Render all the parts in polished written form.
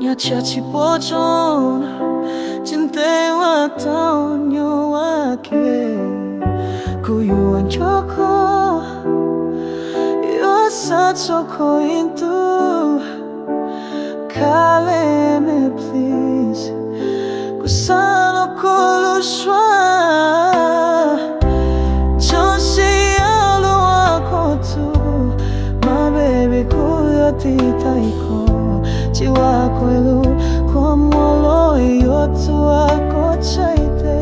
Niacha chipochon Chinte watonyo wake Kuyuan choko Yosa choko into Kale me please Kusano kulushwa Chonshi yalu wako tu My baby kuyoti taiko Chiwa kwelu kwa mwolo yotu wako chaite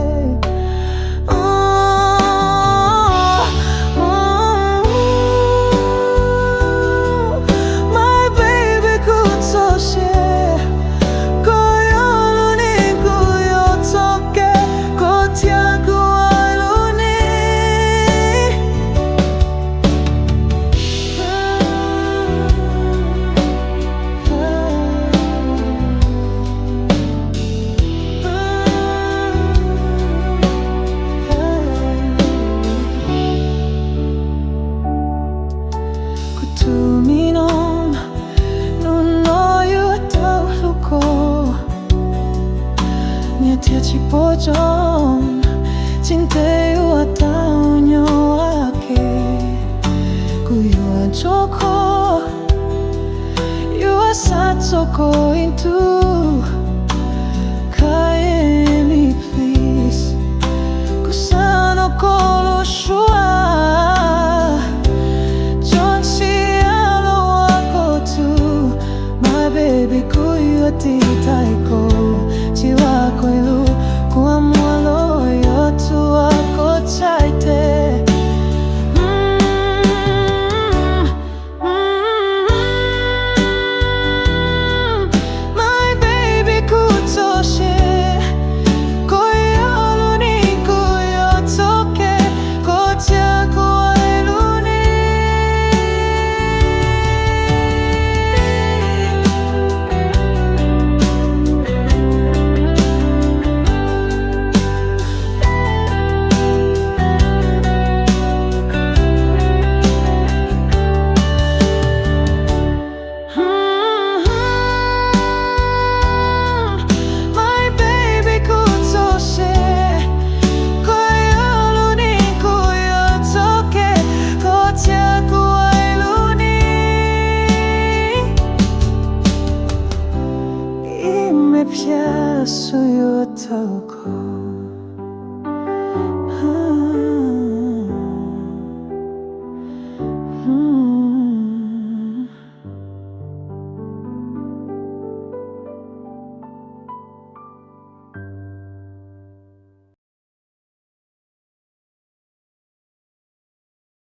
My baby kutoshe Koyolu ni kuyotoke Kotia kualuni Tuminom nunoyu atauluko Niatia chipochon Chinteyu ataunyo wake Kuyua choko Yua satsoko into Kaemi please Kusano kolo shua Baby kuyoti taiko chiwa koilo